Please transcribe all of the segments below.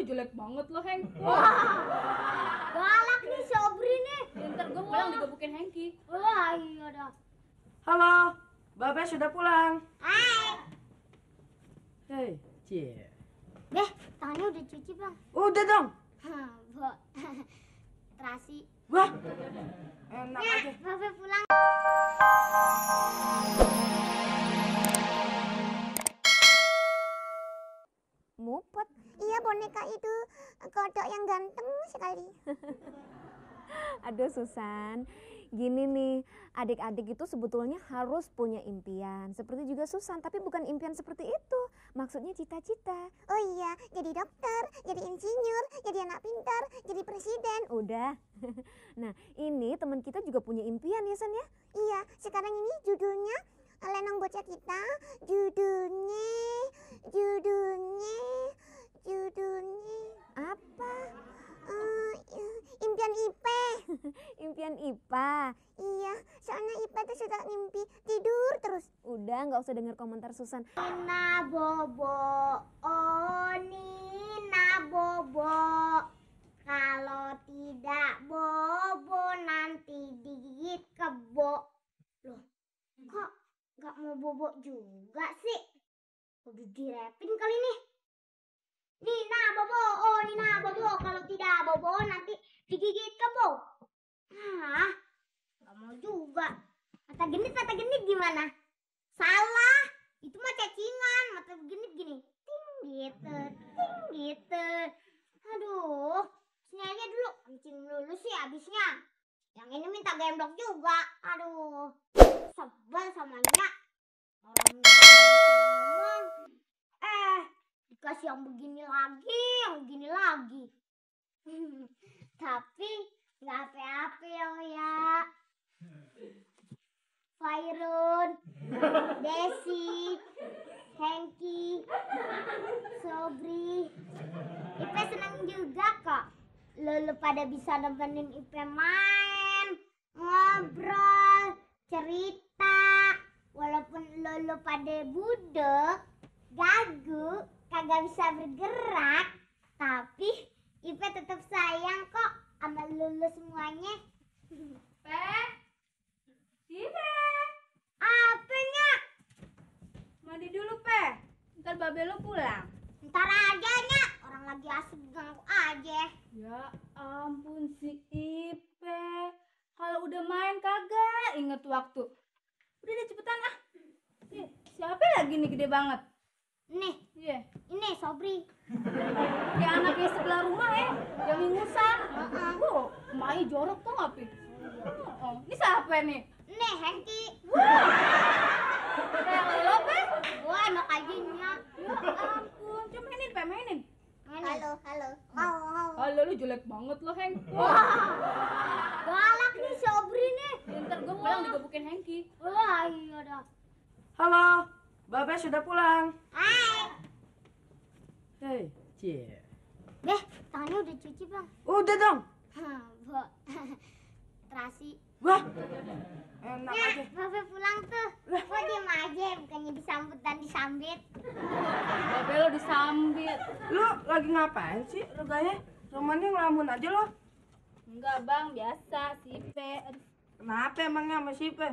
jelek banget lo, Heng. Galak nih Sobri nih. Ntar gue pulang digebukin Hengki. Wah, iya dah. Halo, Babe sudah pulang. Hai. Hei, cie. Beh, tangannya udah cuci, Bang. Udah dong. Bo. Terasi. Wah, enak Ya, aja. Babe pulang. Mupet. Iya, boneka itu kodok yang ganteng sekali. Aduh Susan, gini nih, adik-adik itu sebetulnya harus punya impian. Seperti juga Susan, tapi bukan impian seperti itu. Maksudnya cita-cita. Oh iya, jadi dokter, jadi insinyur, jadi anak pintar, jadi presiden. Udah. Nah, ini teman kita juga punya impian ya San ya? Iya, sekarang ini judulnya Lenong Bocah Kita. Judulnya apa? Impian IPA. Impian IPA. Iya, soalnya IPA tuh suka mimpi tidur terus. Udah, nggak usah dengar komentar Susan. Nina bobo, oh Nina bobo. Kalau tidak bobo nanti digigit kebo. Loh, kok nggak mau bobo juga sih? Udah direpin kali nih. Nina bobo, oh Nina bobo. Kalau tidak bobo nanti digigit kebo. Hah, nggak mau juga. Mata genit gimana? Salah, itu mah cacingan. Mata genit gini, ting gitu. Aduh, sini aja dulu, kencing dulu sih abisnya. Yang ini minta gemblok juga. Aduh, sebel sama Nya. Orang nggak bisa ngomong, dikasih yang begini lagi. Tapi nggak apa-apa ya. Fairun, Desi, Hengki, Sobri, Ipe senang juga kok. Lu pada bisa nemenin Ipe main, ngobrol, cerita. Walaupun lu pada budek, gagu, kagak bisa bergerak, tapi Ipe tetap sayang kok sama lu semuanya. Ipe, Apanya? mandi dulu, Pe. Ntar Babe lo pulang. Ntar aja Nya, orang lagi asik ganggu aja. Ya ampun si Ipe. Kalau udah main kagak inget waktu. Udah deh cepetan ah. Nih, siapa lagi nih gede banget? Nih, Iya. ini Sobri. Kayak anaknya sebelah rumah ya, yang ingusan. Oh, emaknya jorok tuh ngapain? Oh, ini siapa nih? Nih Hengki. Kayak lo, Pe? Gua enak aja Nya. Ya ampun, coba mainin, Pe, mainin. Halo. Halo, lu jelek banget lo, Heng. Galak nih Sobri nih. Ntar gue pulang digebukin Hengki. Wah, iya dah. Halo, Babe sudah pulang. Hai. Hei, cie. Beh, tangannya udah cuci, Bang. Udah dong. Bo. Terasi. Wah, enak Ya, aja. Babe pulang tuh. Gua diem aja, bukannya disambut dan disambit. Babe lo disambit. Lu lagi ngapain sih, Rugaya? Romannya ngelamun aja lo. Enggak, Bang, biasa si Pe. Aduh. Kenapa emangnya sama si Ipe?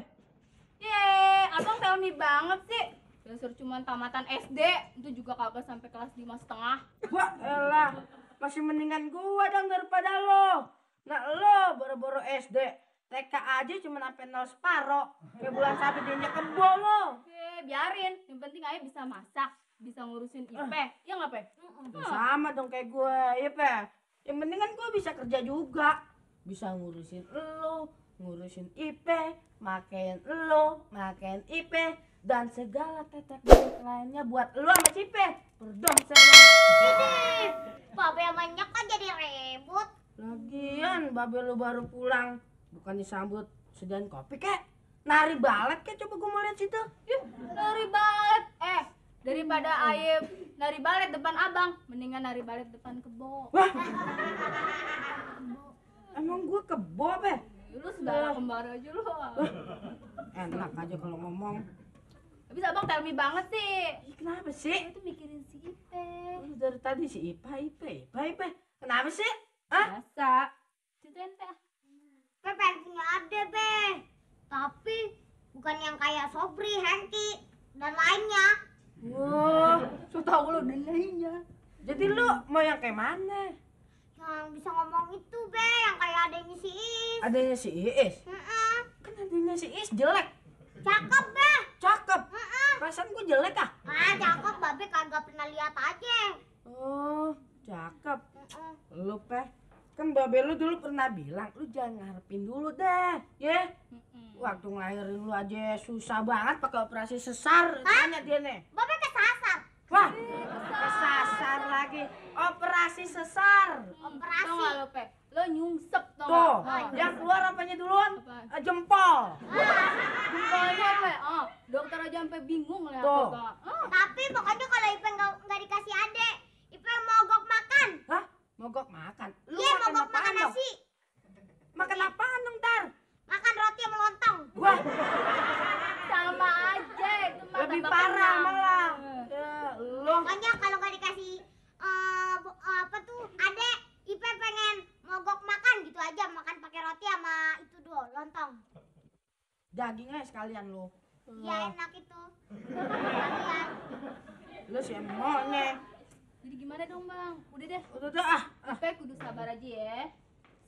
Abang teoni banget sih. Dasar cuman tamatan SD, itu juga kagak sampai kelas 5,5. Wah, elah. Masih mendingan gua dong daripada lo. Nah, lo boro-boro SD. TK aja cuma sampai 0 separo. Kayak bulan sapi diinjak kebo lo. Biarin, yang penting ayah bisa masak, bisa ngurusin Ipe. Ya nggak, Pe? Sama dong kayak gue, ya Pe. Yang penting kan gue bisa kerja juga. Bisa ngurusin lo, ngurusin Ipe, makain lo, makain Ipe, dan segala tetek bengek lainnya buat lo sama si Ipe. Perdom saya. Ini, Babe sama Nya kan jadi ribut. Lagian babe lo baru pulang, bukan disambut sediain kopi kek. Nari balet kek, coba gue mau lihat situ. Yuk, nari balet. Daripada ayah nari balet depan abang, mendingan nari balet depan kebo. Wah, emang gue kebo apa? Lu segala kembar aja lu. Enak aja kalau ngomong. Habis abang tell me banget sih. Ih, kenapa sih? Saya tuh mikirin si Ipe. Lu dari tadi si Ipa. Kenapa sih? Hah? Biasa. Ceritain Pe. Pe pengen punya ade, Pe. Tapi bukan yang kayak Sobri, Hengki, dan lainnya. Wah, So tau lo dan lainnya. jadi lu mau yang kayak mana? Yang bisa ngomong itu, Be, yang kayak adanya si Is. Adanya si Iis. Heeh. Kan adanya si Iis jelek. Cakep, Be. Cakep. Heeh. Perasaan gua jelek ah. Ah, cakep, Babe kagak pernah lihat aja. Oh, cakep. Heeh. Lu Peh, kan babe lu dulu pernah bilang lu jangan ngarepin dulu deh, ya. Waktu ngelahirin lu aja susah banget pakai operasi sesar. Tanya dia nih. Babe kesasar. Wah, kesasar lagi. Operasi sesar. Tau Operasi. gak lo Pe? Lo nyungsep tau Tuh, gak? yang keluar apanya duluan? Apaan? Jempol. Jempolnya Pe. Oh, dokter aja sampai bingung lihat Tuh. tau gak? Oh. Tapi pokoknya kalau Ipe nggak dikasih ade, Ipe mogok makan. Hah? Mogok makan? Lu Iya, makan mogok apaan makan dong? nasi. Makan apaan dong, Tar? Makan roti sama lontong. Wah, Sama aja itu mah lebih tambah parah kenyang. malah. Eh. Ya, lu. Pokoknya kalau nggak dikasih apa tuh ade, Ipe pengen mogok makan gitu aja, makan pakai roti sama itu dulu lontong. Dagingnya sekalian lu. Ya enak itu. Kalian. Lu sih emangnya. Jadi gimana dong bang? Udah deh. Udah ah. Ipe kudu sabar aja ya.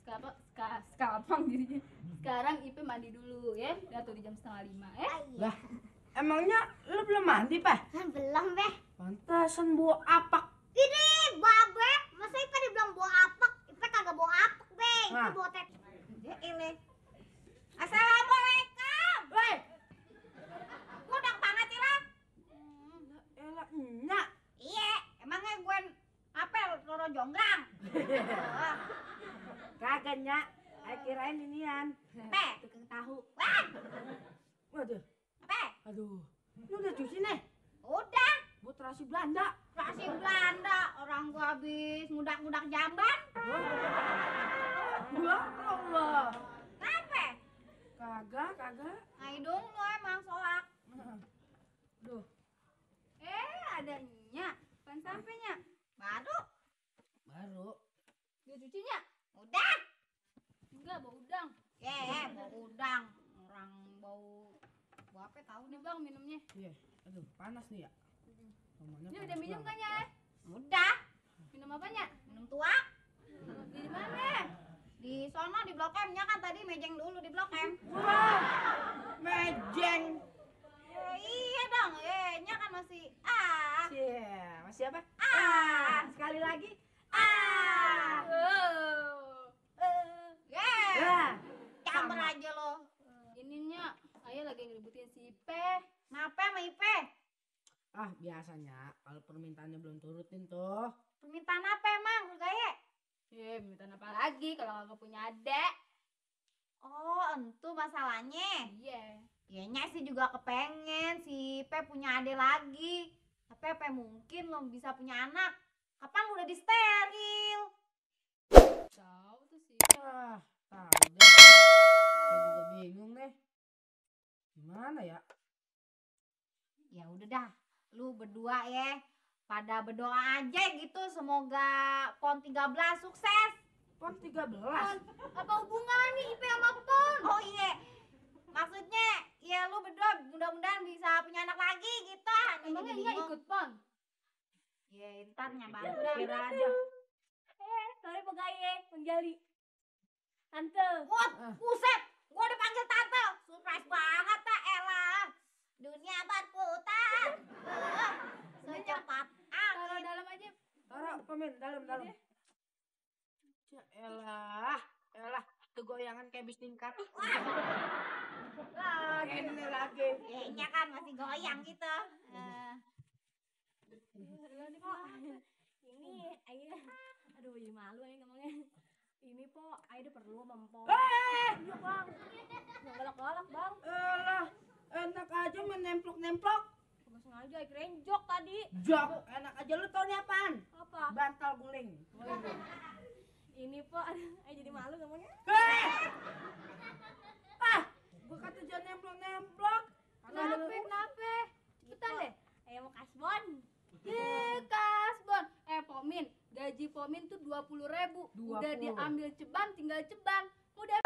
Sekarang dirinya. Sekarang Ipe mandi dulu ya. Udah tuh di jam 4:30 ya. Lah, emangnya lu belum mandi, Pak? Belum, Be. Pantasan bau apak. Ini Babe, masa Ipe dibilang bawa apak? Ipe kagak bawa apak, Be. Ipe Nah. bawa tek. Ya ini. Assalamualaikum. Weh, Udah banget sih lah. elah enyak. Iya, emangnya gue apel loro jonggrang. Kagak nyak. Saya kirain inian. Pe, Tukang tahu. wah, Waduh, Pe. aduh. Lu udah cuci nih? Udah. Buat terasi Belanda. Kasih Belanda, orang gua habis ngudak-ngudak jamban. Ya Allah. Kenapa? Kagak. Hidung lo emang soak. Duh, Ada nyak. Pan sampenya. Baru. baru. Dia cucinya? Udah. Enggak, bau udang. Bau udang. Orang bau apa tahu Udah bang minumnya. Iya, aduh panas nih ya. Rumahnya Ini panas udah minum kan banget. ya? Udah. Minum apanya? Minum tua. Di mana? Di sono di Blok M-nya kan tadi mejeng dulu di Blok M. Wah, mejeng. Iya dong, nya kan masih Cie, masih apa? sekali lagi. Ya, Campur sama. aja lo. Ininya, ayah lagi ngeributin si Ipe. Kenapa sama Ipe? Ah, biasanya kalau permintaannya belum turutin tuh. Permintaan apa emang, Gaya? Minta apa lagi kalau nggak punya adek? Oh, entu masalahnya. Iya. Kayaknya sih juga kepengen si Ipe punya adik lagi. Tapi apa mungkin lo bisa punya anak? Kapan lu udah disteril? Tahu tuh sih. Ah, tahu deh. Saya juga bingung deh. Gimana ya? Ya udah dah, lu berdua ya pada berdoa aja gitu, semoga PON 13 sukses. PON 13. Apa hubungannya Ipe sama Pon? Oh iya, maksudnya ya lu berdua mudah-mudahan bisa punya anak lagi gitu. Emangnya enggak ikut Pon? Ya ntar bantu dah. Kira aja. Sorry pegawai penjali. Tante. Wah, buset, gua dipanggil tante. Surprise banget tak elah. Dunia berputar. Secepat Taruh angin. dalam aja. Taruh komen dalam. Ya elah. Tuh goyangan kayak bis tingkat. Lagi ini lagi. Kayaknya kan masih goyang gitu. Ini ayah, aduh jadi malu ayah ngomongnya. Ini po, ayah udah perlu mempok. Iya bang, nggak galak-galak bang. Elah, enak aja main nemplok. Nggak sengaja ayah kirain jok tadi. Jok, enak aja lu tau nih apaan? Apa? Bantal guling. Ini po, ayah jadi malu ngomongnya. Ah, gua kata jangan nemplok. Kenapa? Pomin tuh 20.000. Udah 20. diambil ceban, tinggal ceban. Udah.